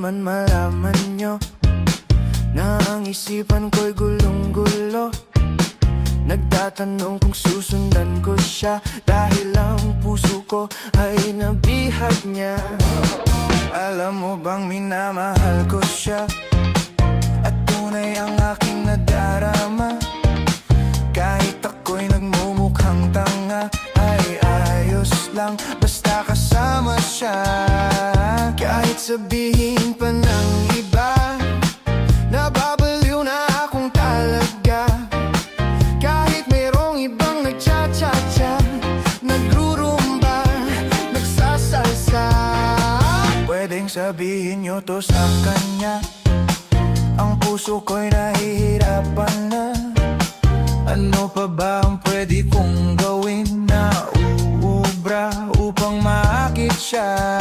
naman malaman nyo na ang isipan ko'y gulong-gulo. Nagtatanong kung susundan ko siya dahil ang puso ko ay nabihag niya. Alam mo bang minamahal ko siya at tunay ang aking nadarama. Kahit ako'y nagmumukhang tanga, ay ayos lang basta kasama siya. Kahit sabihin pa ng iba, nababaliw na akong talaga. Kahit mayroong ibang nagcha-cha-cha, nagrurumba, nagsasalsa. Pwedeng sabihin nyo to sa kanya, ang puso ko'y nahihirapan na. Ano pa ba ang pwede kong gawin na uubra upang maakit siya?